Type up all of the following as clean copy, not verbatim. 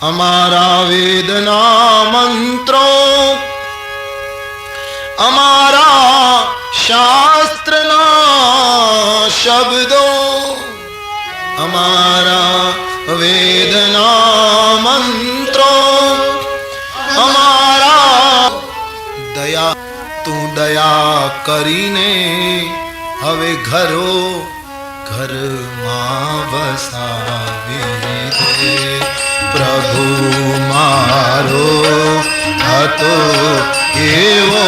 અમારા વેદના મંત્રો, અમારા શાસ્ત્રના શબ્દો, અમારા વેદના મંત્રો, અમારા દયા, તું દયા કરીને હવે ઘરો ઘરમાં વસાવી દે. પ્રભુ મારો હતો એવો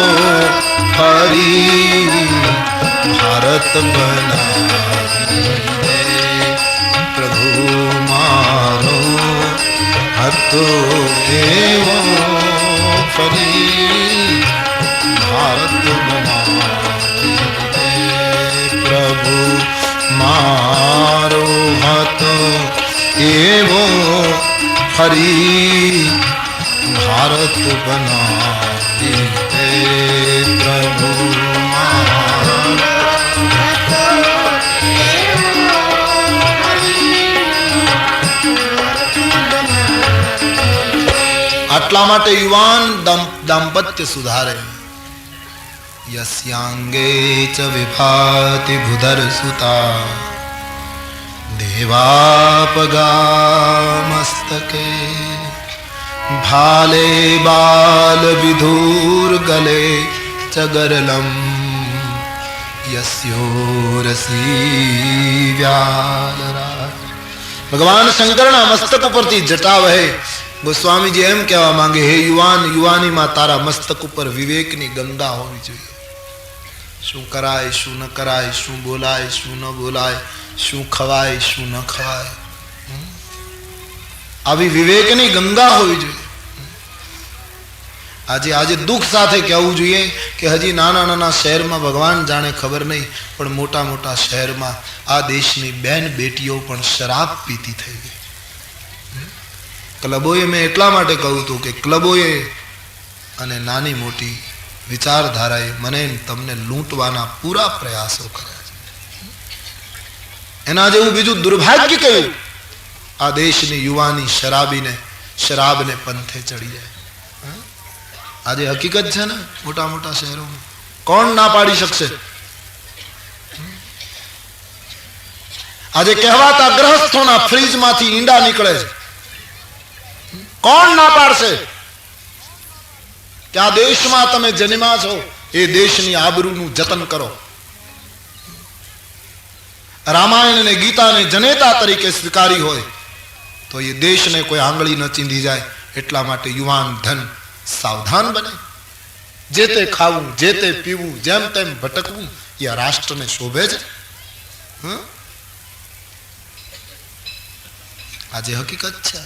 ફરી ભારત બનાવી દે. પ્રભુ મારો હતો એવો ફરી ભારત બનાવી દે. પ્રભુ મારો હતો એવો ફરી ભારત બનાવી દે. પ્રભુ આટલા માટે યુવાન દાંપત્ય સુધારે. યસ્યાંગે ચ વિભાતિ ભૂધર સુતા દેવાપગા મસ્તકે ભાલે બાલ વિધુર ગલે ચ ગરલમ યસ્યોરસી વ્યાલરા. ભગવાન શંકરના મસ્તક ઉપરથી જટા વહે. ગોસ્વામીજી એમ કહેવા માંગે, હે યુવાન, યુવાનીમાં તારા મસ્તક ઉપર વિવેકની ગંગા હોવી જોઈએ. શું કરાય, શું ન કરાય, શું બોલાય, શું ન બોલાય, શું ખવાય, શું ન ખવાય, આવી વિવેકની ગંગા હોવી જોઈએ. આજે દુઃખ સાથે કહેવું જોઈએ કે હજી નાના નાના શહેરમાં ભગવાન જાણે ખબર નહીં, પણ મોટા મોટા શહેરમાં આ દેશની બેન બેટીઓ પણ શરાબ પીતી થઈ ગઈ. ક્લબોએ, મેં એટલા માટે કહું હતું કે ક્લબોએ અને નાની મોટી વિચારધારાએ મને તમને લૂંટવાના પૂરા પ્રયાસો કર્યા છે. એના જેવું બીજું દુર્ભાગ્ય કયું આ દેશની યુવાની શરાબને પંથે ચડી જાય. આજે હકીકત છે ને, મોટા મોટા શહેરોમાં કોણ ના પાડી શકશે? આજે કહેવાતા ગ્રહસ્થોના ફ્રીજમાંથી ઈંડા નીકળે છે. કોણ ના પાડશે કે આ દેશમાં તમે જન્મ્યા છો, એ દેશની આબરૂનું જતન કરો. રામાયણ અને ગીતાને જનેતા તરીકે સ્વીકારી હોય તો એ દેશને કોઈ આંગળી ન ચીંધી જાય. એટલા માટે યુવાન ધન સાવધાન બને. જે તે ખાવું, જે તે પીવું, જેમ તેમ ભટકવું એ આ રાષ્ટ્રને શોભે છે. આજે હકીકત છે.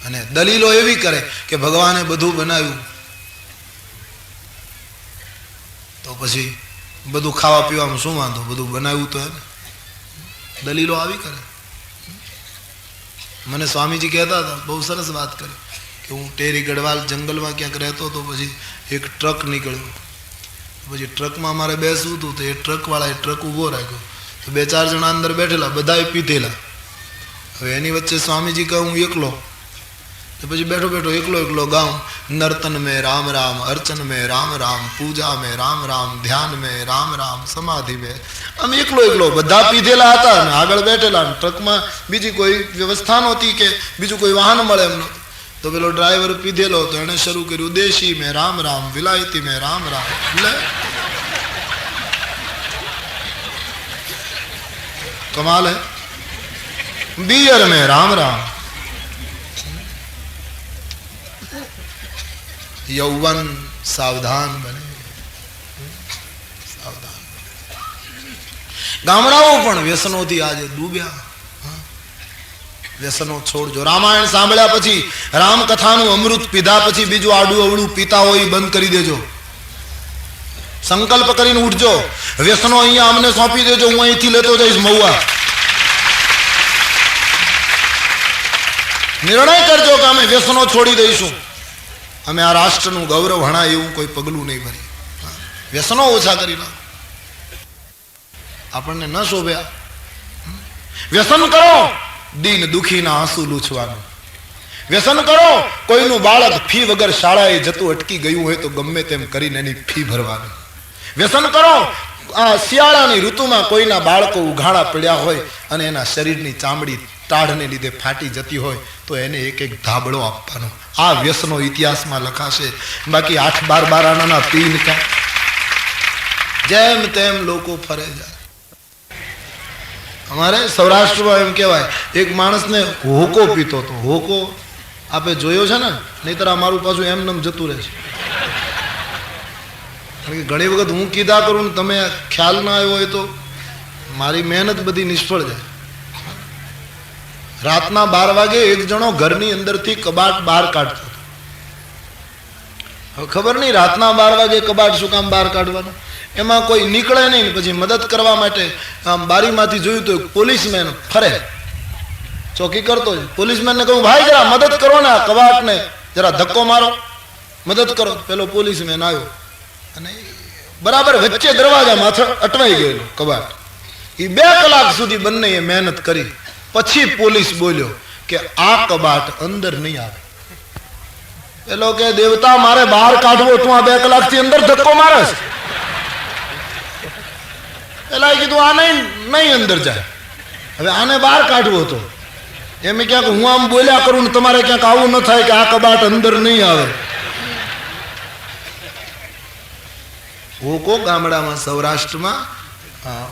અને દલીલો એવી કરે કે ભગવાને બધું બનાવ્યું તો પછી બધું ખાવા પીવામાં શું વાંધો, બધું બનાવ્યું તો એને. દલીલો આવી કરે. મને સ્વામીજી કહેતા હતા, બહુ સરસ વાત કરી કે હું ટેરી ગઢવાલ જંગલમાં ક્યાંક રહેતો તો પછી એક ટ્રક નીકળ્યો. પછી ટ્રકમાં મારે બેસવું હતું તો એ ટ્રકવાળાએ ટ્રક ઊભો રાખ્યો તો 2-4 જણા અંદર બેઠેલા, બધાએ પીધેલા. હવે એની વચ્ચે સ્વામીજી કહે હું એકલો. તો પછી બેઠો બેઠો એકલો ગાઉં, નર્તન में राम राम, अर्चन में राम राम, पूजा में राम राम, ધ્યાન में राम राम, સમાધિ में. આમ એકલો બધા પીધેલા હતા ને આગળ બેઠેલા. ટ્રકમાં બીજી કોઈ વ્યવસ્થા નહોતી કે બીજું કોઈ વાહન મળે એમ નહોતું. તો પેલો ડ્રાઈવર પીધેલો તો એને શરૂ કર્યું, દેશી में राम राम, વિલાયતી में राम राम. એટલે કમાલ હે. बियर में राम राम. यौवन सावधान बने, सावधान. गामडाओ पण व्यसनोथी આજે ડૂબ્યા. વ્યસનો છોડજો. રામાયણ સાંભળ્યા પછી, રામ કથાનું અમૃત પીધા પછી બીજું આડું અવળું પીતા હોય બંધ કરી દેજો. સંકલ્પ કરીને ઉઠજો. વ્યસનો અહીંયા અમને સોંપી દેજો, હું અહીંથી લેતો જઈશ મહુવા. નિર્ણય કરજો કે અમે વ્યસનો છોડી દઈશું. અમે આ રાષ્ટ્રનું ગૌરવ હણાય એવું કોઈ પગલું નહીં ભરીએ. વ્યસનો ઓછા કરી લો. આપણને ન શોભ્યા. વ્યસન કરો, દીન દુખીના આંસુ લૂછવાનું. વ્યસન કરો, કોઈનું બાળક ફી વગર શાળાએ જતું અટકી ગયું હોય તો ગમે તેમ કરીને એની ફી ભરવાની. વ્યસન કરો, આ શિયાળાની ઋતુમાં કોઈના બાળકો ઉઘાડા પડ્યા હોય અને એના શરીરની ચામડી ટાઢને લીધે ફાટી જતી હોય તો એને એક એક ધાબળો આપવાનો. આ વ્યસનો ઇતિહાસમાં લખાશે. બાકી 8-12 આનાના પીન ક્યાં, જેમ તેમ લોકો ફરે જાય. અમારે સૌરાષ્ટ્રમાં એમ કહેવાય, એક માણસને હોકો પીતો હતો. હોકો આપે જોયો છે ને, નહીતર અમારું પાછું એમ જતું રહે છે. ઘણી વખત હું કીધા કરું ને તમે ખ્યાલ ના આવ્યો હોય તો મારી મહેનત બધી નિષ્ફળ જાય. રાતના 12 વાગે એક જણો ઘરની અંદરથી કબાટ બહાર કાઢતો હતો. હવે ખબર નહીં રાતના 12 વાગે કબાટ શું કામ બહાર કાઢવાનું, એમાં કોઈ નીકળે નહીં. પછી મદદ કરવા માટે આમ બારીમાંથી જોયું તો પોલીસમેન ફરે, ચોકી કરતો જ. પોલીસમેનને કહું, ભાઈ જરા મદદ કરો ને, આ કબાટને જરા ધક્કો મારો, મદદ કરો. પેલો પોલીસમેન આવ્યો અને બરાબર વચ્ચે દરવાજામાં અટવાઈ ગયેલો કબાટ. એ 2 કલાક સુધી બંનેએ મહેનત કરી. પછી પોલીસ બોલ્યો કે આ કબાટ અંદર નહીં આવે. પેલો કે દેવતા મારે બહાર કાઢવો, તું આ 2 કલાકથી અંદર ધક્કો મારે છે. પેલા કીધું આ નહીં અંદર જાય, હવે આને બહાર કાઢવો હતો. એમ ક્યાંક હું આમ બોલ્યા કરું ને તમારે ક્યાંક આવું ન થાય કે આ કબાટ અંદર નહીં આવે. હોકો ગામડામાં સૌરાષ્ટ્રમાં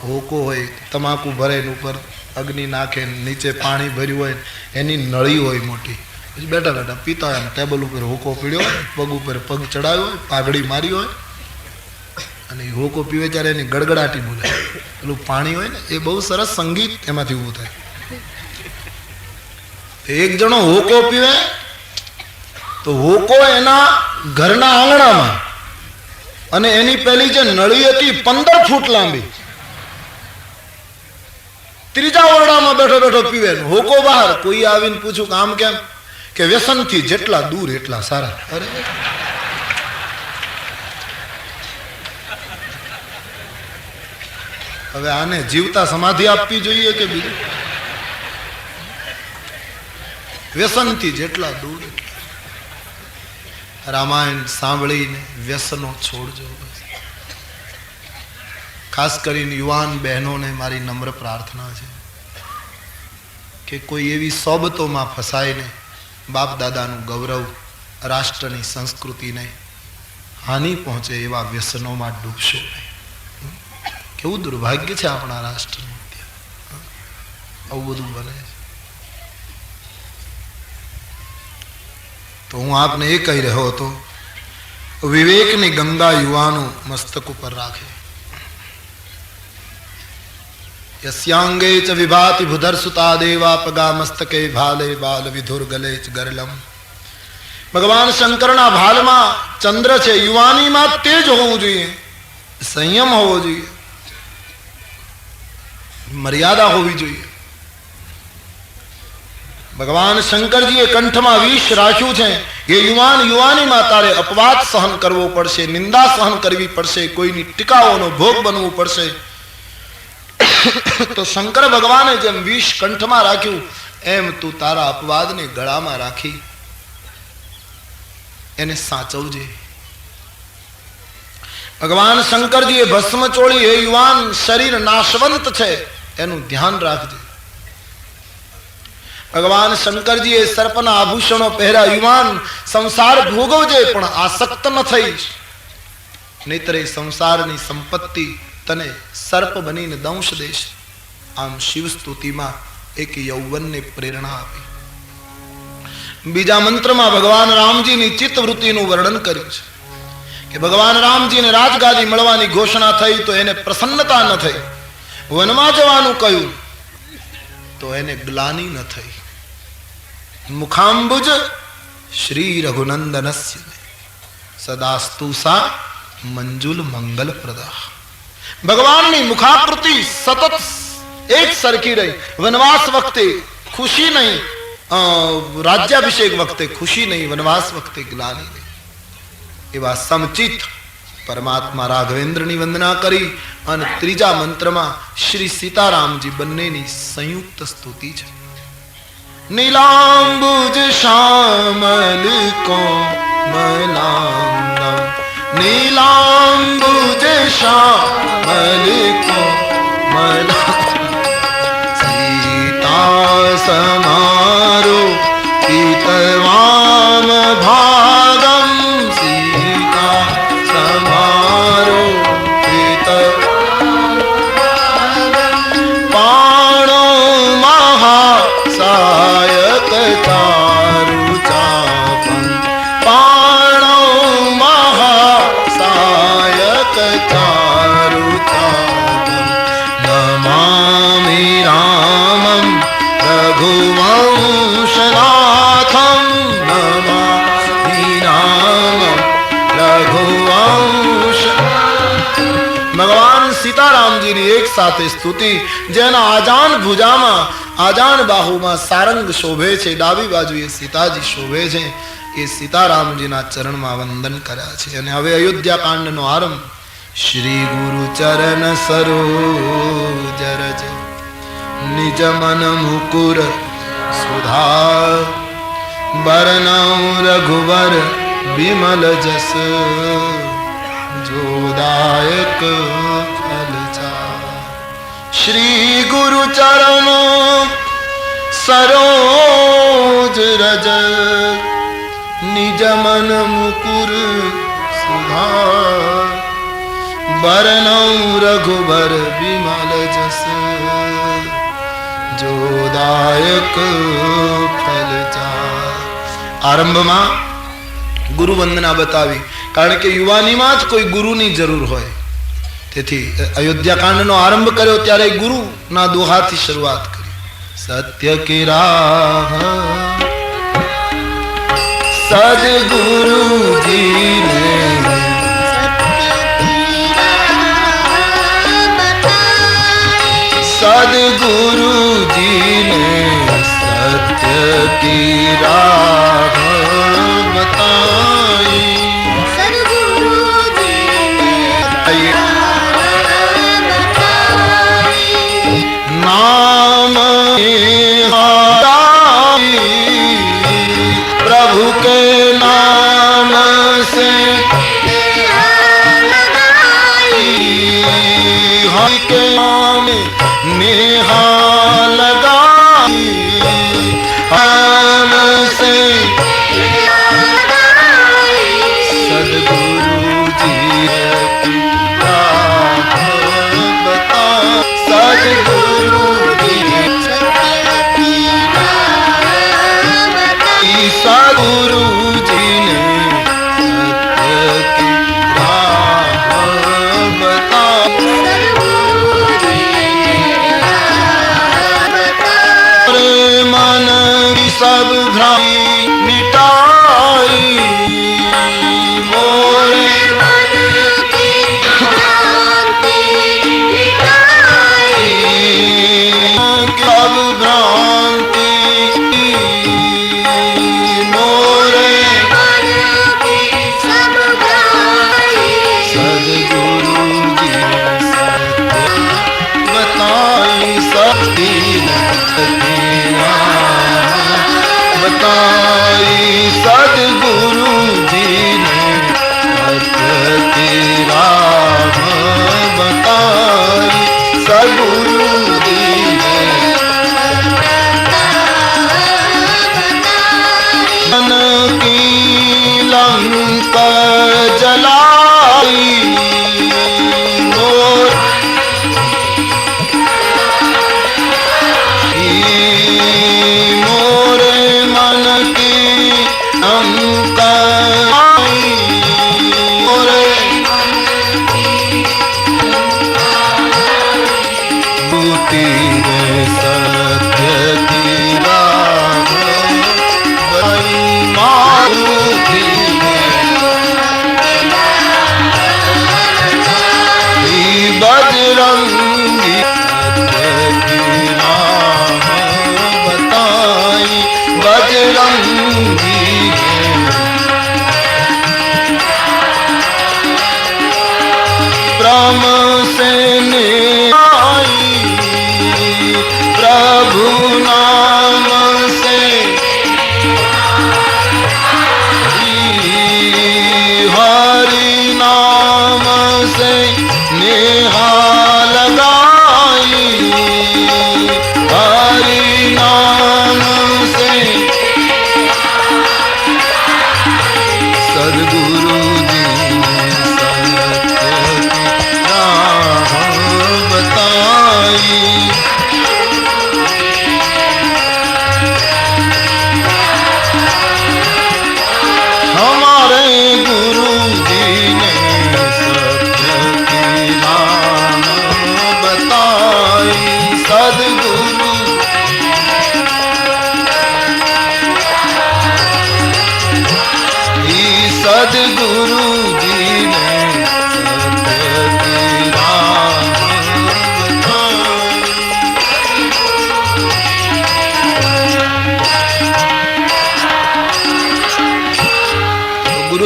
હોકો હોય, તમાકુ ભરે ઉપર અગ્નિ નાખે, નીચે પાણી ભર્યું હોય, એની નળી હોય મોટી. પછી બેઠા બેઠા પીતા હોય, ટેબલ ઉપર હોકો પીડ્યો હોય, પગ ઉપર પગ ચડાવ્યો હોય, પાઘડી મારી હોય અને હોકો પીવે ત્યારે એની ગડગડાટી બોલે. પેલું પાણી હોય ને એ બહુ સરસ સંગીત એમાંથી ઊભું થાય. એક જણો હોકો પીવે તો હોકો એના ઘરના આંગણામાં અને એની પેલી જે નળી હતી 15 ફૂટ લાંબી, ત્રીજા ઓરડામાં બેઠો બેઠો પીવે. હોકો બહાર. કોઈ આવીને પૂછું કે આમ કેમ? કે વ્યસનથી જેટલા દૂર એટલા સારા. અરે હવે આને જીવતા સમાધિ આપવી જોઈએ કે બીજું? વ્યસનથી જેટલા દૂર. રામાયણ સાંભળીને વ્યસનો છોડજો. ખાસ કરીને યુવાન બહેનોને મારી નમ્ર પ્રાર્થના છે કે કોઈ એવી સોબતોમાં ફસાઈને બાપ દાદાનું ગૌરવ, રાષ્ટ્રની સંસ્કૃતિને હાનિ પહોંચે એવા વ્યસનોમાં ડૂબશો નહીં. કેવું દુર્ભાગ્ય છે આપણા રાષ્ટ્રનું. આવું બધું બને છે. તો હું આપને એ કહી રહ્યો હતો, વિવેકની ગંગા યુવાનો મસ્તક ઉપર રાખે. યસ્યાંગે ચ વિભાતિ ભુધર સુતા દેવા પગા મસ્તકે ભાલે બાલ વિધુર ગલે ચ ગરલમ. ભગવાન શંકરના ભાલમાં ચંદ્ર છે. યુવાનીમાં તેજ હોવું જોઈએ, સંયમ હોવો જોઈએ, મર્યાદા હોવી જોઈએ. ભગવાન શંકરજીએ કંઠમાં વિષ રાખ્યું છે. એ યુવાનીમાં તારે અપવાદ સહન કરવો પડશે, નિંદા સહન કરવી પડશે, કોઈની ટીકાઓનો ભોગ બનવું પડશે. તો શંકર ભગવાને જેમ વિષ કંઠમાં રાખ્યું એમ તું તારા અપવાદને ગળામાં રાખી એને સાચવજે. ભગવાન શંકરજીએ ભસ્મ ચોળી. એ યુવાન શરીર નાશવંત છે, એનું ધ્યાન રાખજે. ભગવાન શંકરજીએ સર્પના આભૂષણો પહેર્યા. યુવાન સંસાર ભોગવજે પણ આસક્ત ન થઈશ, નહીતર એ સંસારની સંપત્તિ તને સર્પ બનીને દંશ દેશે. આમ શિવ સ્તુતિમાં એક યૌવનને પ્રેરણા આપી. બીજા મંત્રમાં ભગવાન રામજીની ચિત્તવૃત્તિનું વર્ણન કર્યું છે કે ભગવાન રામજીને રાજગાદી મળવાની ઘોષણા થઈ તો એને પ્રસન્નતા ન થઈ. વનમાં જવાનું કહ્યું તો એને ગ્લાનિ ન થઈ. મુખાંબુજ શ્રી રઘુનંદનસ્ય સદાસ્તુ સા મંજુલ મંગલ પ્રદા. ભગવાનની મુખાકૃતિ સતત એક સરખી રહી. વનવાસ વખતે ખુશી નહીં, રાજ્યાભિષેક વખતે ખુશી નહીં, વનવાસ વખતે ગ્લાનિ નહીં. એવા સમચિત પરમાત્મા રાઘવેન્દ્રની વંદના કરી. અને ત્રીજા મંત્રમાં શ્રી સીતારામજી બંનેની સંયુક્ત સ્તુતિ છે. नीलांबुज श्यामल कोमलांगम, नीलांबुज श्यामल कोमलांगम, सीता समारो पीतवाम भागम, सीता समारो पीतवाम पाणो महासायक चारु चापं, पाणो महासायक चारु चापं, नमामि रामं रघुवंशनाथं, नमामि रामं रघुवंश। भगवान सीताराम जी ने एक साथ स्तुति, જેના આજાન ભુજામાં આજાન બાહુમાં સારંગ શોભે છે, ડાબી બાજુએ સીતાજી શોભે છે, એ સીતારામજીના ચરણમાં વંદન કર્યા છે. અને હવે અયોધ્યા કાંડનો આરંભ. શ્રી ગુરુ ચરણ સરોજ રજ નિજ મન મુકુર સુધા, બરનઉ રઘુवर बिमल जस, जोदायक फल चार. श्री गुरु चरण सरोज रज निज मन मुकुर सुधार, बरनउ रघुवर बिमल जस, जोदायक फल चार. आरंभમાં ગુરુ વંદના બતાવી, કારણ કે યુવાનીમાં જ કોઈ ગુરુની જરૂર હોય. તેથી અયોધ્યાકાંડનો આરંભ કર્યો ત્યારે ગુરુના દોહાથી શરૂઆત કરી. સત્ય કી રાહ સદગુરુજી ને, सदगुरुजी ने सत्य की राह बताई, सदगुरुजी ने नाम प्रभु के नाम से हरि के नाम नेहा लगाई, हम से सदगुरु जी की राह बता, सदगुरु जी की राह बता, सदगुरु जी ने सत्य की राह बता, मन की सब भ्रांति मिटाई, मोरे मन की भ्रांति मिटाई, सब भ्रांति मोरे मन की सब भ्रांति, सदगुरु जी सत्य बताई, सत्य बताई, सदगुरु जी ने सत्य की राह बताई, सदगुरु जी ने मन की लंका जलाई, मोरे मन की लंका मोरे बूटी रे सत्य की राह बताई, मारुति बजरंगी सत्य की राह बताई, बजरंगी ब्रह्म से आई, प्रभु नाम से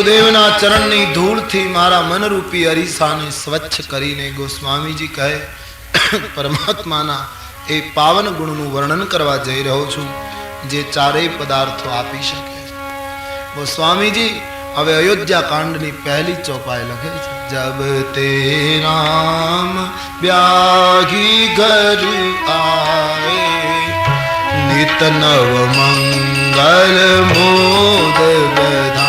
ગુરુદેવના ચરણની ધૂળથી મારા મનરૂપી અરીસાને સ્વચ્છ કરીને ગોસ્વામીજી કહે પરમાત્માના એ પાવન ગુણનું વર્ણન કરવા જઈ રહ્યો છું જે ચારેય પદાર્થો આપી શકે. ગોસ્વામીજી હવે અયોધ્યા કાંડની પહેલી ચોપાઈ લખે છે. જબ તે રામ બ્યાગી ઘર આએ નિત નવ મંગલ મોદ બધાય.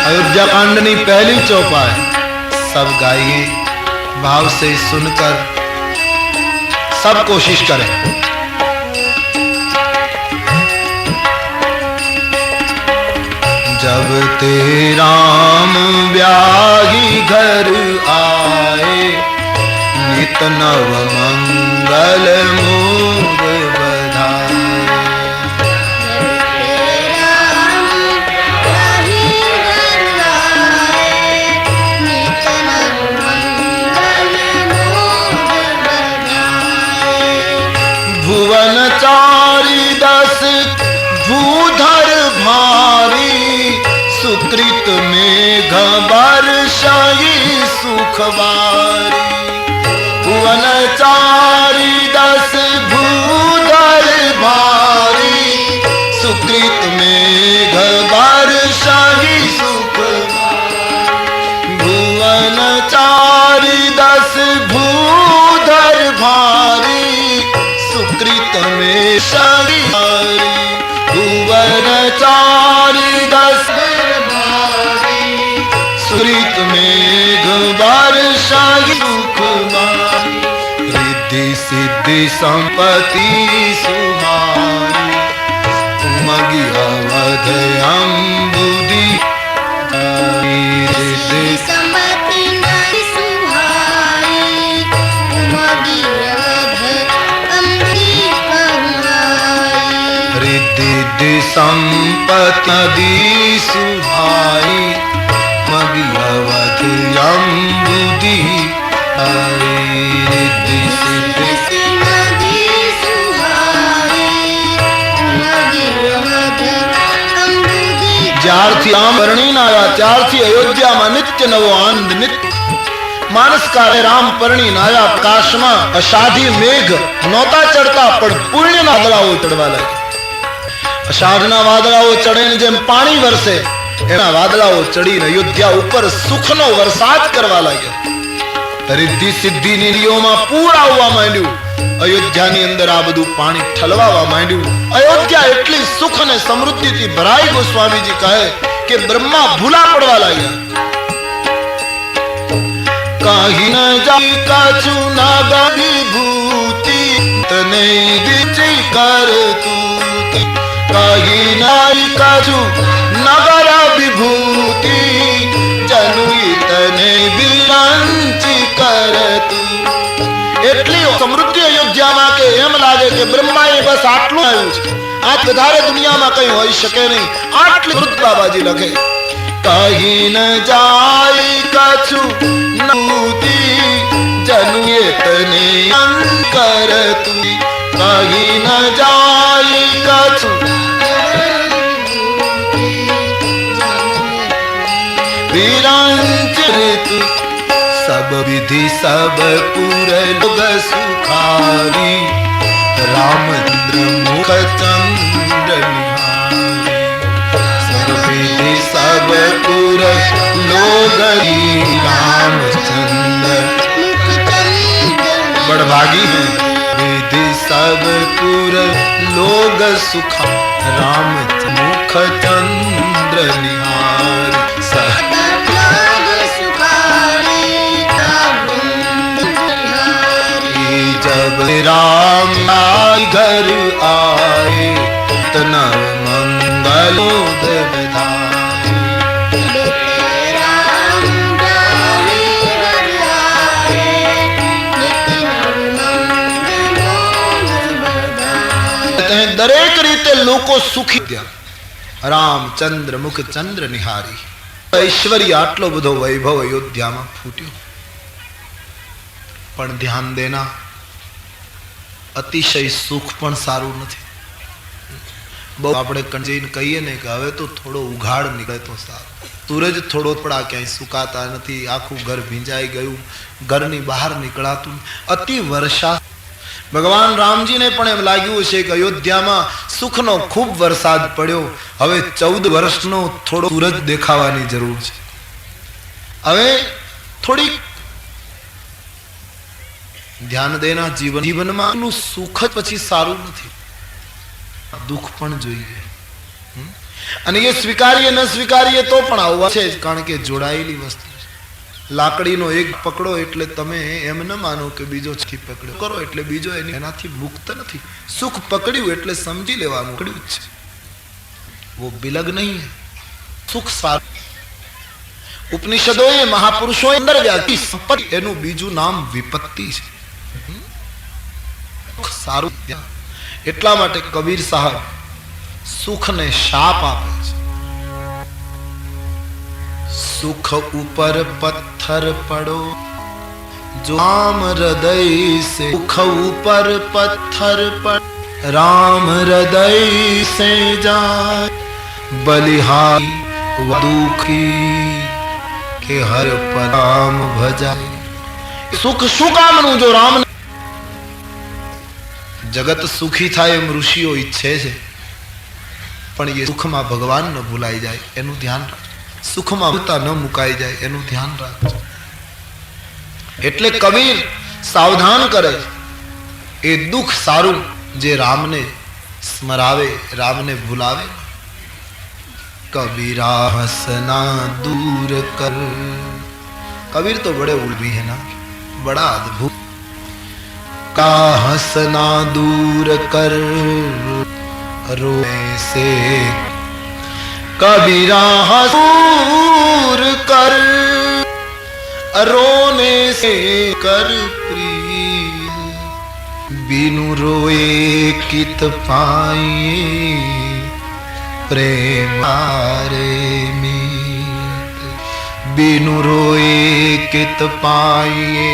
अयोध्या कांडनी पहली चौपाई सब गाइए, भाव से सुनकर सब कोशिश करें. जब ते राम ब्यागी घर आए नित नव मंगल मोद बधाए. भुवन चारी दस भूधर भारी सुकृत मेघ बरसाई सुखवारी. भुवन चारी दस भूधर भारी सुकृत मेघ बरसाई सुखवारी. भुवन चारी दस भूधर भारी सुकृत में शरीरी. भुवन चारी दस भारी सुकृत में बरसाई सुखवारी. रिद्धि सिद्धि संपत्ति सुहाई उमगी अवध अम्बुदी. रिद्धि संपत्ति सुहाई उमगी रिद्धि संपत्ति सुहाई मगी अवध अम्बुदी. रिद्धि सिद्धि ज्यारथी राम परणी आया त्यारथी अयोध्या में नित्य नवो आनंद. नित्य मानस काले राम परणी आया आकाश में अषाढ़ी मेघ नौता चढ़ता पण पुण्य ना वादळाओ चढ़वा लगे. अषाढ़ना वादळाओ चढ़े ने जेम पानी वरसे एना वादळाओ चढ़ी ने अयोध्या ऊपर सुखनो वरसाद करवा लाग्या. रिद्धि सिद्धि निरियो में पूरा हुआ मांड्यू. अयोध्या नी अंदर आ बधु पानी ठलवावा मांड्यू. अयोध्या एटली सुख ने समृद्धि थी भराई. गोस्वामी जी कहे कि ब्रह्मा भूला पड़वा लाग्या. कहीं न जाई काचू ना गई भूति तने विचि कर तू. कहीं नाई काचू नगर विभूति जनुई तने विलंची कर तू. एटली समृद्धि अयोध्या में के एम लागे के ब्रह्मा ए बस आटलू आयु छे. आज वधारे दुनिया में कई होई शके नहीं. आटली वृद्ध बाबाजी लखे. कहीं न जाई कछु नूती जनुए तने अंकर तू. कहीं न जाई कछु वीरांचरितु. सब विधि सब पुर लोग सुखारी रामचंद्र मुख चंद्र निहारी. सब विधि सब पुर लोग रामचंद्र बड़भागी है. विधि सब पुर लोग सुखा राम मुख चंद्र निहारी. जब राम घर आए तना मंगलोद बधाए. दरेक रीते लोको सुखी दिया. रामचंद्र मुख चंद्र निहारी. ऐश्वर्य आटलो बधो वैभव अयोध्या में फूट्यो. પણ ધ્યાન દેના અતિશય સુખ પણ સારું નથી. બહુ આપણે કંજીને કહીએ ને કે હવે તો થોડો ઉઘાડ નીકળે તો સારું. સૂરજ થોડો પડા ક્યાંય સુકાતા નથી, આખું ઘર ભીંજાઈ ગયું, ઘરની બહાર નીકળાતું, અતિ વર્ષા. ભગવાન રામજીને પણ એમ લાગ્યું છે કે અયોધ્યામાં સુખનો ખૂબ વરસાદ પડ્યો, હવે 14 વર્ષનો થોડો સૂરજ દેખાવાની જરૂર છે. હવે થોડીક ધ્યાન દેના જીવનમાં સુખ જ પછી સારું નથી, દુઃખ પણ જોઈએ. અને એ સ્વીકારીએ ન સ્વીકારીએ તો પણ આવવા છે જ, કારણ કે જોડાયેલી વસ્તુ છે. લાકડીનો એક પકડો એટલે તમે એમ ન માનો કે બીજો પકડ્યો કરો એટલે બીજો એનાથી મુક્ત નથી. સુખ પકડ્યું એટલે સમજી લેવાનું પકડ્યું જ છે, वो बिलग नहीं है. સુખ સારું. ઉપનિષદોએ મહાપુરુષોએ અંદર વ્યાખ્યા સંપત્તિ એનું બીજું નામ વિપત્તિ છે. સારું. એટલા માટે કબીર સાહેબ સુખને શાપ આપે છે. સુખ ઉપર પથ્થર પડો જો રામ હૃદય સે, સુખ ઉપર પથ્થર પડ રામ હૃદય સે જાય, બલિહારી દુખી કે હર પરામ ભજાય. સુખ શું કામનું? જો રામ જગત સુખી થાય એમ ઋષિઓ ઈચ્છે છે, પણ એ સુખમાં ભગવાન ન ભૂલાઈ જાય એનું ધ્યાન રાખજો. સુખમાં ભૂલતા ન મુકાઈ જાય એનું ધ્યાન રાખજો. એટલે કબીર સાવધાન કરે, એ દુઃખ સારું જે રામને સ્મરાવે, રામને ભૂલાવે. कबीरा हसना दूर कर. कबीर तो बड़े उर्वी है ना, बड़ा अद्भुत. का हसना दूर कर रोने से, कबीरा दूर कर रोने से कर प्रिय, बिनु रोए कित पाए प्रेम रे मीत, बिनु रोए कित पाए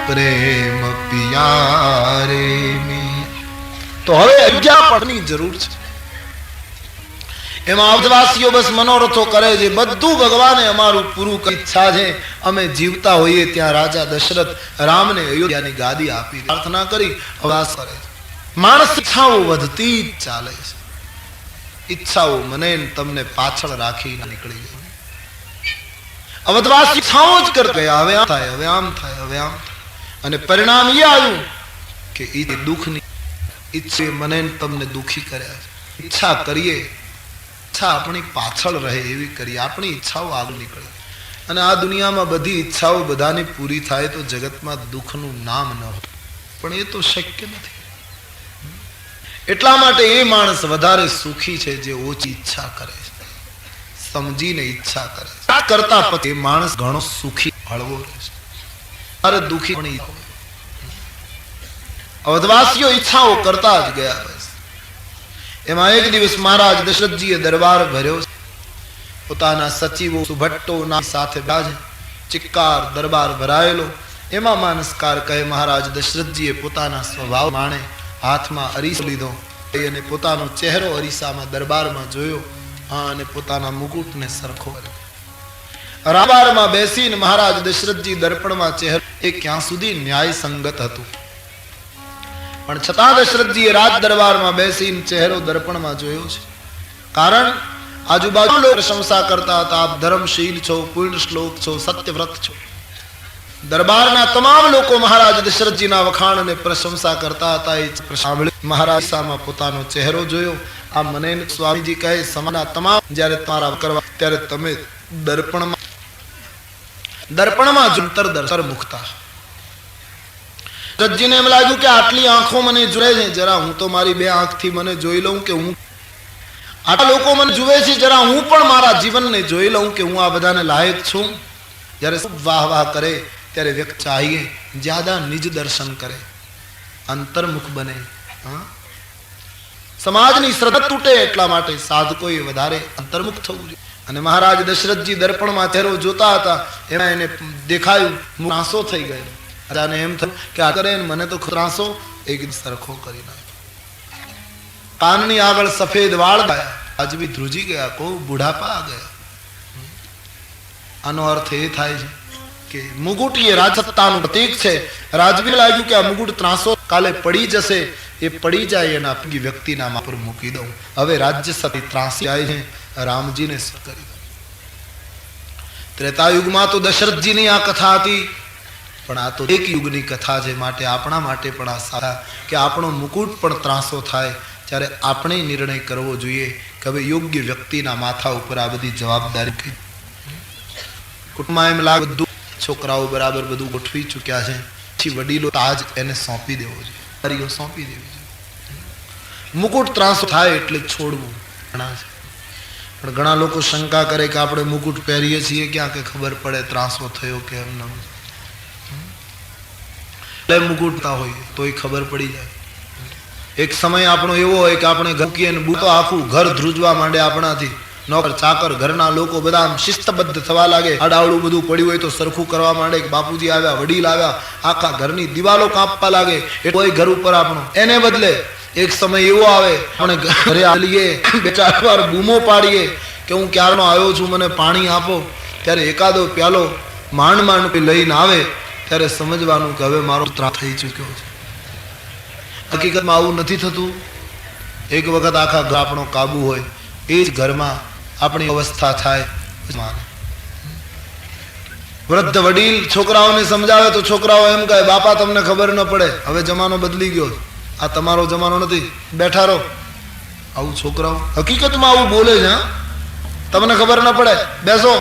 प्रेम पियारे मीत. તો હવે અજ્ઞા પડની જરૂર છે. એમાં અવધવાસીઓ બસ મનોરથો કરે છે, બધું ભગવાને અમારું પૂરું કરી ઈચ્છા છે, અમે જીવતા હોઈએ ત્યાં રાજા દશરથ રામને અયોધ્યાની ગાદી આપી પ્રાર્થના કરી અવદાસ કરે છે. માણસ ઈચ્છાઓ વધતી જ ચાલે છે. ઈચ્છાઓ મને તમને પાછળ રાખી નીકળી ગઈ. અવધવાસી ઈચ્છાઓ જ કરતા ગયા, હવે આમ થાય, હવે આમ થાય, હવે આમ થાય, અને પરિણામ એ આવ્યું કે એ દુઃખની ઈચ્છા મને તમને દુઃખી કર્યા છે. ઈચ્છા કરીએ, ઈચ્છા આપણી પાછળ રહે એવી કરીએ, આપણી ઈચ્છાઓ આગળ નીકળે. અને આ દુનિયામાં બધી ઈચ્છાઓ બધાની પૂરી થાય તો જગતમાં દુઃખનું નામ ન હોય, પણ એ તો શક્ય નથી. એટલા માટે એ માણસ વધારે સુખી છે જે ઓછી ઈચ્છા કરે છે, સમજીને ઈચ્છા કરે છે. આ કરતા પછી એ માણસ ઘણો સુખી હળવો રહે છે. અરે દુઃખી પણ અવધવાસીઓ ઈચ્છાઓ કરતા જ ગયા. બસ એમાં એક દિવસ મહારાજ દશરથજીએ દરબાર ભર્યો. પોતાના સચિવો સુભટ્ટોના સાથે બાજ ચિક્કાર દરબાર ભરાયેલો. એમાં માનસકાર કહે, મહારાજ દશરથજીએ પોતાના સ્વભાવ માણે હાથમાં અરીસો લીધો અને પોતાનો ચહેરો અરીસામાં દરબારમાં જોયો અને પોતાના મુકુટને સરખો કર્યો. દરબારમાં બેસીને મહારાજ દશરથજી દર્પણમાં ચહેરો એ ક્યાં સુધી ન્યાય સંગત હતું, પણ છતાં દશરથજીએ રાજ દરબારમાં બેસીને ચહેરો દર્પણમાં જોયો છે. કારણ આજુબાજુ લોકો પ્રશંસા કરતા હતા, આપ ધર્મશીલ છો, પૂર્ણ શ્લોક છો, સત્યવ્રત છો. દરબારના તમામ લોકો મહારાજ દશરથજીના વખાણ અને પ્રશંસા કરતા હતા. એ સાંભળી મહારાજ સામે પોતાનો ચહેરો જોયો. આ મને સ્વામીજી કહે, સમાના તમામ જ્યારે તમારા કરવા ત્યારે તમે દર્પણમાં જંતર દર્શન મુકતા. દશરથજીને એમ લાગ્યું કે આટલી આંખો મને જુએ છે, જરા હું તો મારી બે આંખથી મને જોઈ લઉં કે હું, આટલા લોકો મને જુએ છે, જરા હું પણ મારા જીવનને જોઈ લઉં કે હું આ બધાને લાયક છું. જ્યારે વાહ વાહ કરે ત્યારે વ્યક્તિ ચાહીએ જ્યાદા નિજ દર્શન કરે, અંતર્મુખ બને. સમાજની શ્રદ્ધા તૂટે એટલા માટે સાધકોએ વધારે અંતર્મુખ થવું જોઈએ. અને મહારાજ દશરથજી દર્પણમાં ચહેરો જોતા હતા, એમાં એને દેખાયું આંસો થઈ ગયો. રાજાને એમ થયું કે આ કરે મને તો ત્રાસો એક સરખો કરી નાખ્યો. કાનની આગળ સફેદ વાળ ગયા, આજ બી ધ્રુજી ગયા, કો બુઢાપા આ ગયા. આનો અર્થ એ થાય છે કે મુગુટ એ રાજસત્તાનું પ્રતીક છે. રાજવીને લાગ્યું કે આ મુગુટ ત્રાસો કાલે પડી જશે, એ પડી જાય એના વ્યક્તિના માથા પર મૂકી દઉં. હવે રાજ્ય સતી ત્રાસી જાય છે, રામજીને કરી દઉં. ત્રેતાયુગમાં તો દશરથજીની આ કથા હતી, પણ આ તો એક યુગની કથા છે. માટે આપણા માટે પણ આ સારા કે આપણો મુકુટ પણ ત્રાસો થાય ત્યારે આપણે નિર્ણય કરવો જોઈએ કે હવે યોગ્ય વ્યક્તિના માથા ઉપર આ બધી જવાબદારી કઈ. કુટુંબમાં એમ લાગે બધું છોકરાઓ બરાબર બધું ગોઠવી ચૂક્યા છે, પછી વડીલો તાજ એને સોંપી દેવો જોઈએ, સોંપી દેવી જોઈએ. મુકુટ ત્રાસો થાય એટલે છોડવું ઘણા છે. પણ ઘણા લોકો શંકા કરે કે આપણે મુકુટ પહેરીએ છીએ ક્યાં કે ખબર પડે ત્રાસો થયો કે એમ ન મુકુટતા હોય તોય ખબર પડી જાય. એક સમય આપણો એવો હોય કે આપણે ઘૂકીએ ને બૂતો આખું ઘર ધ્રુજવા માંડે આપણાથી. નોકર ચાકર ઘરના લોકો બધા આમ શિસ્તબદ્ધ થવા લાગે, આડાવડું બધું પડ્યું હોય તો સરખું કરવા માંડે કે બાપુજી આવ્યા, વડીલ આવ્યા, આખા ઘરની દિવાલો કાપવા લાગે. કોઈ ઘર ઉપર આપણો એને બદલે એક સમય એવો આવે આપણે ઘરે આવીએ, બે ચાર વાર બૂમો પાડીએ કે હું ક્યારનો આવ્યો છું, મને પાણી આપો. ત્યારે એકાદો પ્યાલો માંડ માંડ લઈને આવે ત્યારે સમજવાનું કે હવે મારો ત્રાસ થઈ ચૂક્યો છે. હકીકતમાં આવું નથી થતું. એક વખત આખા ઘર આપણો કાબુ હોય, એ જ ઘરમાં આપણી અવસ્થા થાય. વૃદ્ધ વડીલ છોકરાઓને સમજાવે તો છોકરાઓ એમ કહે બાપા તમને ખબર ન પડે, હવે જમાનો બદલી ગયો, આ તમારો જમાનો નથી, બેઠા રહો. આવું છોકરાઓ હકીકતમાં આવું બોલે છે. તમને ખબર ન પડે, બેસો.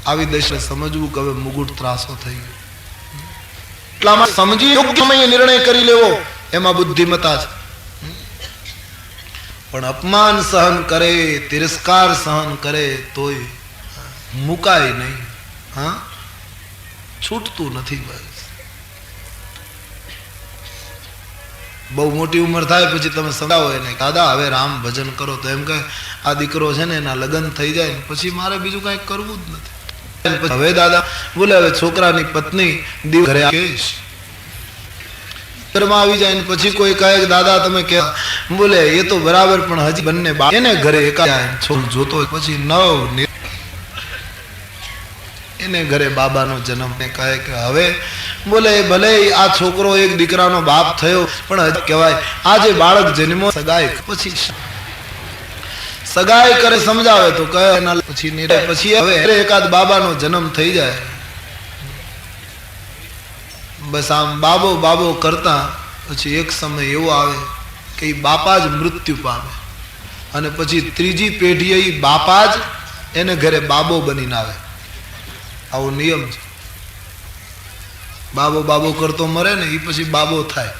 આવી દશા સમજવું કે હવે મુગુટ ત્રાસો થઈ ગયો. એટલામાં સમજી યોગ્ય સમયે નિર્ણય કરી લેવો એમાં બુદ્ધિમતા છે. પણ અપમાન સહન કરે, તિરસ્કાર સહન કરે તોય મુકાય નહીં. હા, છૂટતું નથી. બસ બહુ મોટી ઉંમર થાય પછી તમે સમજાવો એને દાદા હવે રામ ભજન કરો તો એમ કહે આ દીકરો છે ને એના લગ્ન થઈ જાય ને પછી મારે બીજું કઈ કરવું જ નથી. હવે દાદા બોલે હવે છોકરાની પત્ની ઘરે ઘરમાં આવી જાય ને પછી કોઈ કહે કે દાદા તમે કે બોલે એ તો બરાબર પણ હજી બંને એને ઘરે છોકરો જોતો પછી એને ઘરે બાબાનો જન્મ ને કહે કે હવે બોલે ભલે આ છોકરો એક દીકરાનો બાપ થયો પણ હજી કહેવાય આજે બાળક જન્મો સગાઈ પછી સગાઈ કરે સમજાવે તો કહે પછી હવે એકાદ બાબાનો જન્મ થઈ જાય. બસ આમ બાબો બાબો કરતા પછી એક સમય એવો આવે કે બાપા જ મૃત્યુ પામે અને પછી ત્રીજી પેઢી એ બાપા જ એને ઘરે બાબો બનીને આવે. આવો નિયમ છે. બાબો બાબો કરતો મરે ને એ પછી બાબો થાય.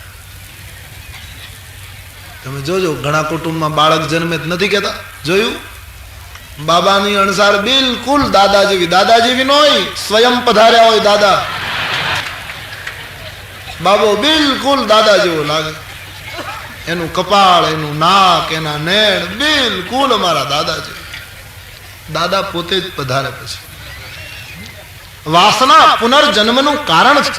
તમે જોજો ઘણા કુટુંબમાં બાળક જન્મે નથી કેતા જોયું? બાબાની અણસાર બિલકુલ દાદા જેવી ન હોય, સ્વયં પધાર્યા હોય દાદા. બાબો બિલકુલ દાદા જેવો લાગે, એનું કપાળ, એનું નાક, એના નેણ બિલકુલ અમારા દાદા છે. દાદા પોતે જ પધારે. પછી વાસના પુનર્જન્મનું કારણ છે.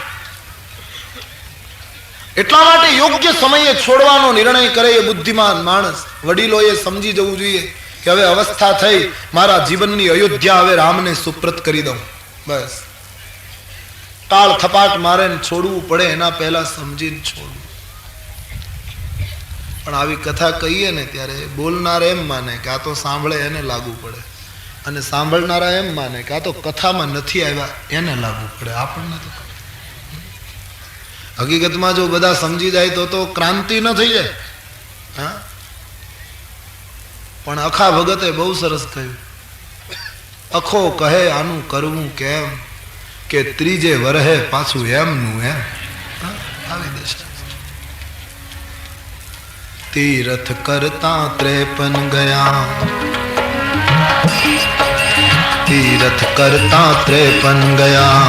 એટલા માટે યોગ્ય સમયે છોડવાનો નિર્ણય કરે એ બુદ્ધિમાન માણસ. વડીલોએ સમજી જવું જોઈએ કે હવે અવસ્થા થઈ, મારા જીવનની અયોધ્યા હવે રામને સુપ્રત કરી દઉં. બસ તાળ થપાટ મારે છોડવું પડે એના પહેલા સમજીને છોડવું. પણ આવી કથા કહીએ ને ત્યારે બોલનાર એમ માને કે આ તો સાંભળે એને લાગુ પડે, અને સાંભળનારા એમ માને કે આ તો કથામાં નથી આવ્યા એને લાગુ પડે, આપણને તો. હકીકતમાં જો બધા સમજી જાય તો ક્રાંતિ ન થઈ જાય. હા, પણ અખા ભગતે બહુ સરસ કહ્યું, અખો કહે આનું કરવું કેમ કે ત્રીજે વરહે પાછું એમનું એમ. આવી દશા. તીરથ કરતા 53 ગયા, તીરથ કરતા 53 ગયા,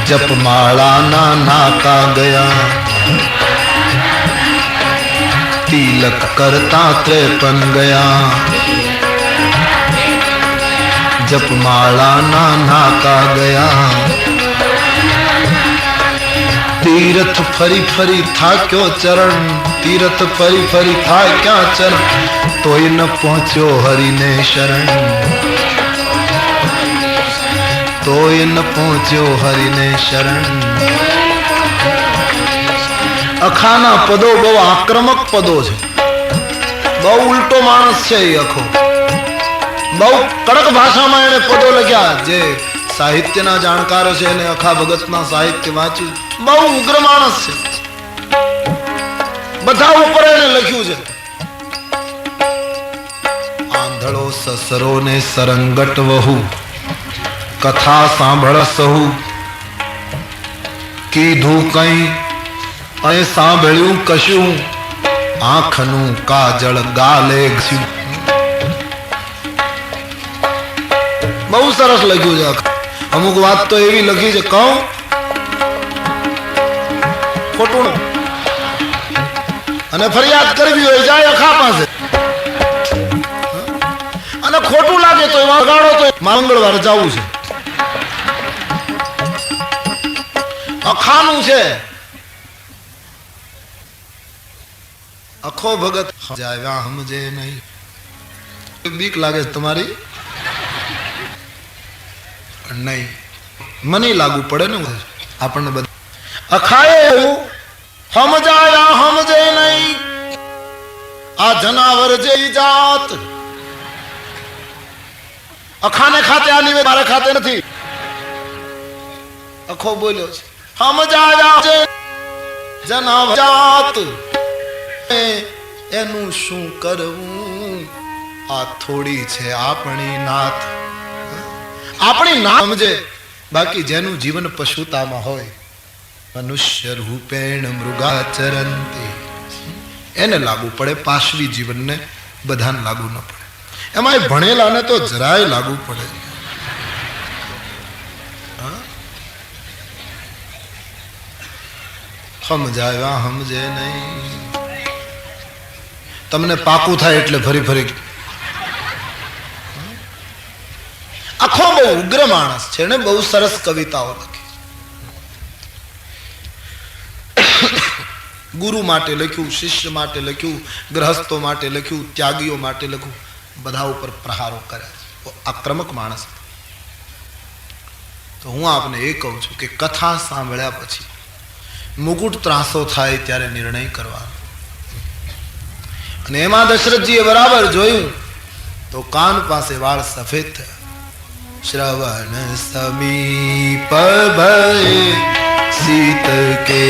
જપમાળાના નાકા ગયા, તિલક કરતા 53 ગયા, जपमाला नाना का गया। तीरथ फरी फरी था क्यों चरण, तीरथ फरी फरी था क्या चरण, तो न पहुंचो हरि ने शरण, तो न पहुंचो हरि ने शरण। अखाना पदो बहु आक्रमक पदो है, बहु उल्टो मानस है अखो, बहु कड़क भाषा में एने पदो लख्या। जे साहित्यना जाणकारो छे ने अखा भगतना साहित्य वांच्યું, बहु उग्र मानस छे, બધા ઉપર એને લખ્યું છે। આંધળો સસરો ને સરંગટ વહુ, કથા સાંભળ સહુ, કીધું કઈ અને સાંભળ્યું કશું, આંખનું કાજળ ગાલે ઘસ્યું। બહુ સરસ લખ્યું છે। અમુક વાત તો એવી લખી છે, કહું ખોટું અને ફરિયાદ કરવી હોય જાય અખા પાસે, અને ખોટું લાગે તો એમાં ગાળો તો મંગળવારે જવું છે, અખાનું છે। અખો ભગત જાવ્યા સમજે નહીં, બીક લાગે તમારી નહીં, મને લાગુ પડે ને આપણને બધા। અખાએ સમજાયા સમજે નહીં, આ જનાવર જેવી જાત। અખાને ખાતે આ નિવેદ, મારે ખાતે નથી। અખો બોલ્યો છે સમજાયા જનાવર જાત, એનું શું કરવું, આ થોડી છે આપણી નાથ। આપણી નાથ સમજે, બાકી જેનું જીવન પશુતામાં હોય, મનુષ્ય રૂપેણ મૃગાચરંતી, એને લાગુ પડે। પાશવી જીવનને બધાને લાગુ ન પડે, એમાં ભણેલાને તો જરાય લાગુ પડે। સમજાવ્યા સમજે નહીં, તમને પાકું થાય એટલે ફરી ફરી। આખો બહુ ઉગ્ર માણસ છે ને, બહુ સરસ કવિતાઓ લખી। ગુરુ માટે લખ્યું, શિષ્ય માટે લખ્યું, ગ્રહસ્થો માટે લખ્યું, ત્યાગીઓ માટે લખ્યું, બધા ઉપર પ્રહારો કર્યા। આક્રમક માણસ। તો હું આપને એ કહું છું કે કથા સાંભળ્યા પછી મુકુટ ત્રાસો થાય ત્યારે નિર્ણય કરવાનો। અને એમાં દશરથજીએ બરાબર જોયું તો કાન પાસે વાળ સફેદ થયા। श्रवण समीप भय सीत के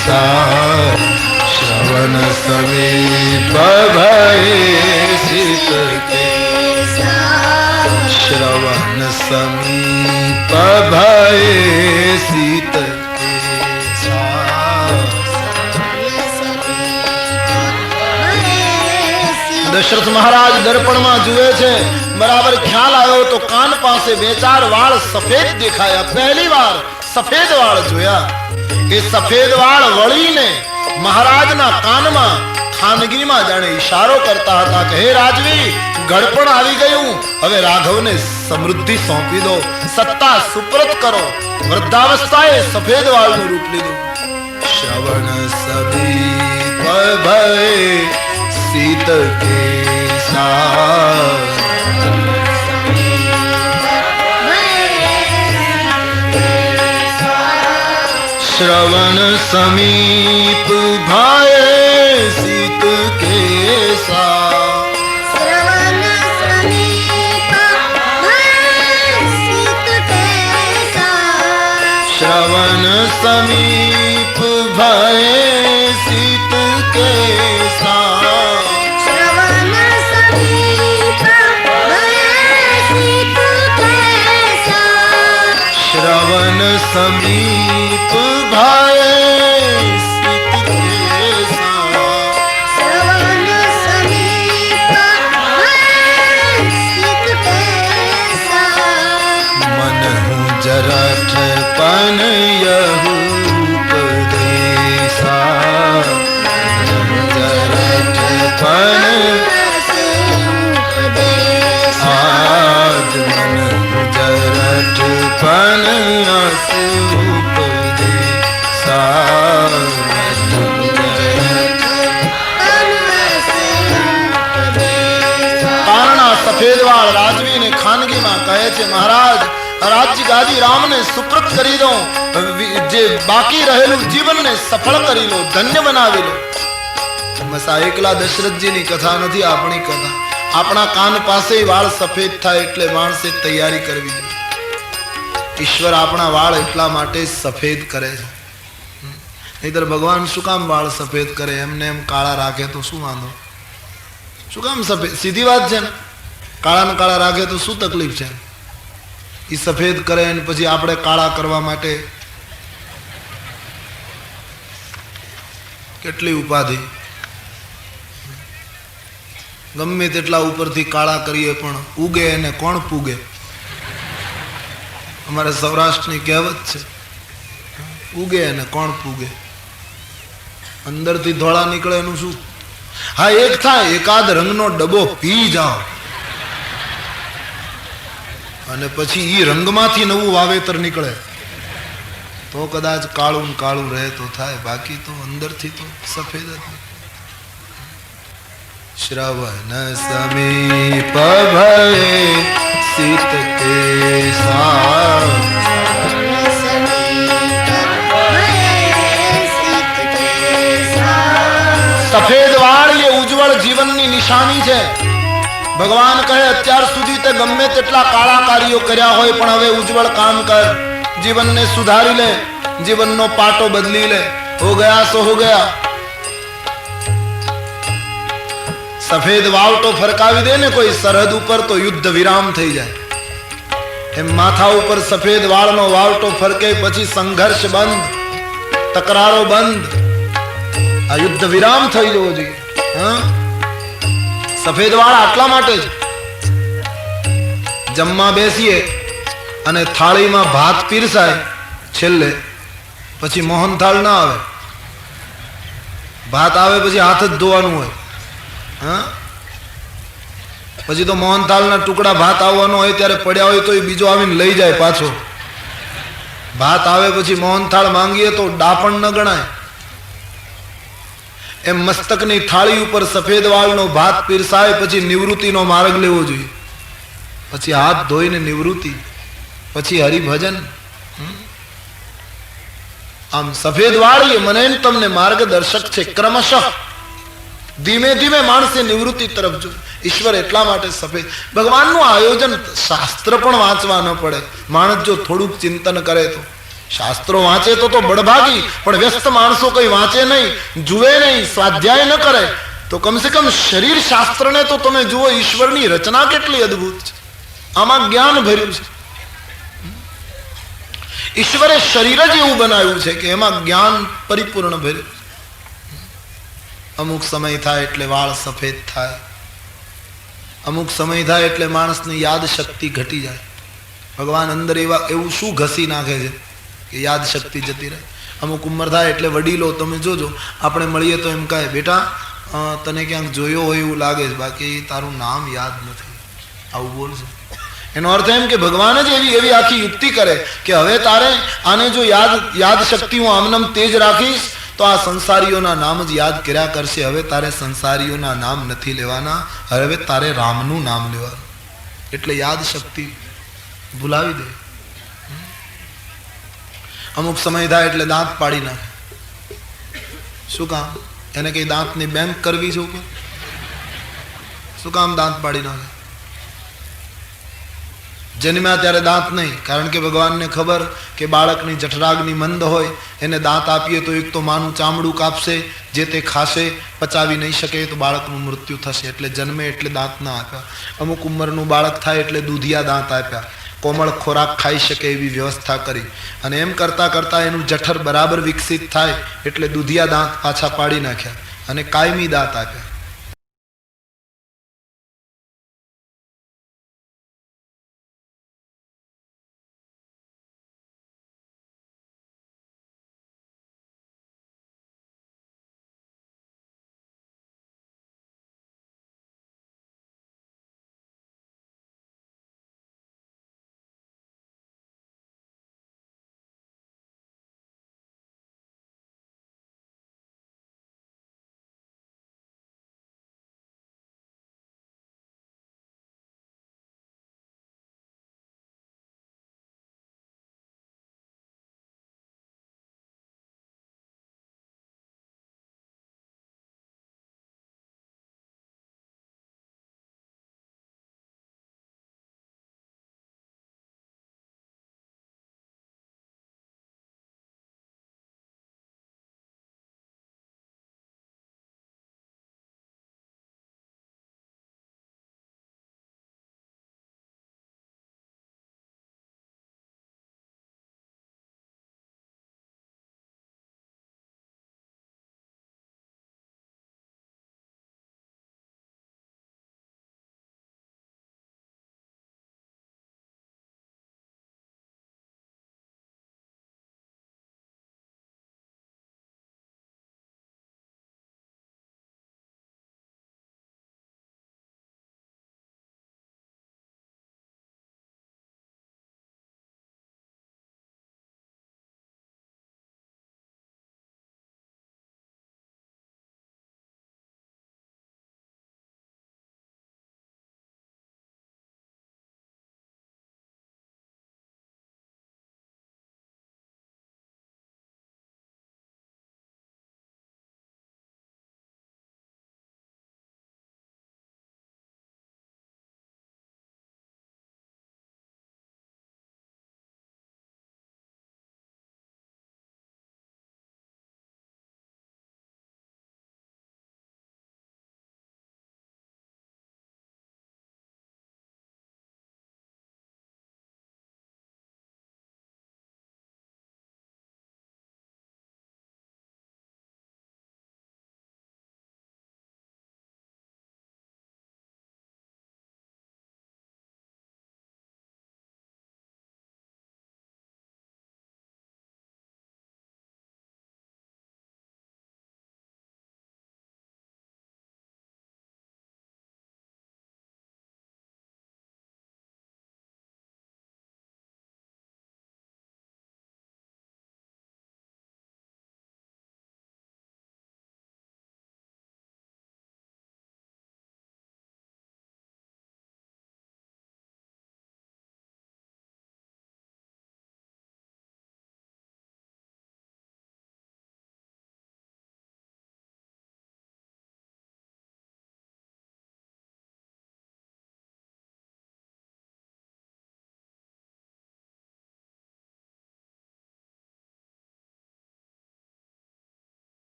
साथ, श्रवण समीप भय सीत के साथ, श्रवण समीप भय सीत के साथ। दशरथ महाराज दर्पण में जुए छे, बराबर ख्याल आयो तो कान पासे बे चार वाल सफेद दिखाया। पहली बार सफेद वाल जोया। ये सफेद वाल वળી ने महाराज ना कान में खानगी में जाने इशारो करता था कि हे राजवी, गड़पण આવી ગયું, હવે રાઘવને સમૃદ્ધિ સોંપી દો, સત્તા સુપ્રત કરો। વૃદ્ધાવસ્થાએ સફેદ વાળનું રૂપ લીધું। શ્રવણ સમીપ ભય सीत के साथ, श्रवण समीप भय सीत के साथ, श्रवण समीप भय सीत के साथ, श्रवण समीप भय सीत के साथ, श्रवण समीप भय सीत के साथ, श्रवण समीप भय सीत के साथ, श्रवण समीप भय सीत के साथ। मन हूँ जरठ पन यहू उपदेशा, जरठ पन आज मन સફેદ વાળ રાજવીને ખાનગીમાં કહે છે, મહારાજ રાજ્ય ગાદી રામને સુપ્રત કરી દો, જે બાકી રહેલું જીવનને સફળ કરી લો, ધન્ય બનાવી લો. બસ આ એકલા દશરથજીની કથા નથી, આપણી કથા. આપણા કાન પાસે વાળ સફેદ થાય એટલે માણસે તૈયારી કરવી જોઈએ. ઈશ્વર આપણા વાળ એટલા માટે સફેદ કરે છે, નહીતર ભગવાન શું કામ વાળ સફેદ કરે? એમને એમ કાળા રાખે તો શું વાંધો? શું કામ સફેદ? સીધી વાત છે ને. કાળા ને કાળા રાખે તો શું તકલીફ છે? એ સફેદ કરે અને પછી આપણે કાળા કરવા માટે કેટલી ઉપાધિ. ગમે તેટલા ઉપરથી કાળા કરીએ પણ ઉગે એને કોણ પૂગે? અમારે સૌરાષ્ટ્રની કહેવત છે, ઉગે એને કોણ પૂગે? અંદરથી ધોળા નીકળે એનું શું? હા, એક થાય એકાદ રંગનો ડબ્બો પી જાઓ અને પછી ઈ રંગમાંથી નવું વાવેતર નીકળે તો કદાચ કાળું ને કાળું રહે તો થાય, બાકી તો અંદરથી તો સફેદ જ. શ્રવણ સમીપ ભય સીત કેસા, સફેદ વાળ એ ઉજ્જવળ જીવનની નિશાની છે. ભગવાન કહે અત્યાર સુધી તે ગમે તેટલા કાળા કાર્યો કર્યા હોય પણ હવે ઉજ્જવળ કામ કર, જીવનને સુધારી લે, જીવનનો પાટો બદલી લે. હો ગયા સો હો ગયા. સફેદ વાવટો ફરકાવી દે ને કોઈ સરહદ ઉપર તો યુદ્ધ વિરામ થઈ જાય. એમ માથા ઉપર સફેદ વાળનો વાવટો ફરકે પછી સંઘર્ષ બંધ, તકરારો બંધ, આ યુદ્ધ વિરામ થઈ જવો જોઈએ. હા, સફેદ વાળ આટલા માટે જ. જમવા બેસીએ અને થાળીમાં ભાત પીરસાય, છેલ્લે પછી મોહનથાળ ના આવે, ભાત આવે પછી હાથ જ ધોવાનું હોય. હા, પછી તો મોહનથાળના ટુકડા ભાત આવવાનો હોય ત્યારે પડ્યા હોય તો એ બીજો આવીને લઈ જાય પાછો. ભાત આવે પછી મોહનથાળ માંગીએ તો ડાપણ ન ગણાય. એમ મસ્તકની થાળી ઉપર સફેદ વાળનો ભાત પીરસાય પછી નિવૃત્તિનો માર્ગ લેવો જોઈએ. પછી હાથ ધોઈને નિવૃત્તિ, પછી હરિભજન. આમ સફેદ વાળ એ મને તમને માર્ગદર્શક છે. ક્રમશઃ ધીમે ધીમે માણસે નિવૃત્તિ તરફ જો. ઈશ્વર એટલા માટે સફેદ. ભગવાનનું આયોજન શાસ્ત્ર પણ વાંચવા ન પડે. માણસ જો થોડુંક ચિંતન કરે તો. શાસ્ત્રો વાંચે તો બળભાગી, પણ વ્યસ્ત માણસો કઈ વાંચે નહીં, જુએ નહીં, સ્વાધ્યાય ન કરે તો કમસે કમ શરીર શાસ્ત્રને તો તમે જુઓ. ઈશ્વરની રચના કેટલી અદ્ભુત છે, આમાં જ્ઞાન ભર્યું છે. ઈશ્વરે શરીર જ એવું બનાવ્યું છે કે એમાં જ્ઞાન પરિપૂર્ણ ભર્યું. અમુક સમય થાય એટલે વાળ સફેદ થાય, અમુક સમય થાય એટલે માણસની યાદ શક્તિ ઘટી જાય. ભગવાન અંદર એવું શું ઘસી નાખે છે કે યાદ શક્તિ જતી રહે. અમુક ઉંમર થાય એટલે વડીલો તમે જોજો, આપણે મળીએ તો એમ કહે બેટા તને ક્યાંક જોયો હોય એવું લાગે છે, બાકી તારું નામ યાદ નથી, આવું બોલશે. એનો અર્થ એમ કે ભગવાન જ એવી આખી યુક્તિ કરે કે હવે તારે આને જો યાદ શક્તિ હું આમનામ તેજ રાખીશ તો આ સંસારીઓના નામ જ યાદ કર્યા કરશે. હવે તારે સંસારીઓના નામ નથી લેવાના, હવે તારે રામનું નામ લેવાનું. એટલે યાદ શક્તિ ભૂલાવી દે. અમુક સમય થાય એટલે દાંત પાડી નાખે. શું કામ? એને કઈ દાંતની બેંક કરવી છે? શું કામ દાંત પાડી નાખે? જન્મ્યા ત્યારે દાંત નહીં, કારણ કે ભગવાનને ખબર કે બાળકની જઠરાગ્નિ મંદ હોય, એને દાંત આપીએ તો એક તો માનું ચામડું કાપશે, જે તે ખાશે, પચાવી નહીં શકે તો બાળકનું મૃત્યુ થશે. એટલે જન્મે એટલે દાંત ના આપ્યા. અમુક ઉંમરનું બાળક થાય એટલે દૂધિયા દાંત આપ્યા. કોમળ ખોરાક ખાઈ શકે એવી વ્યવસ્થા કરી. અને એમ કરતા કરતા એનું જઠર બરાબર વિકસિત થાય એટલે દૂધિયા દાંત પાછા પાડી નાખ્યા અને કાયમી દાંત આપ્યા.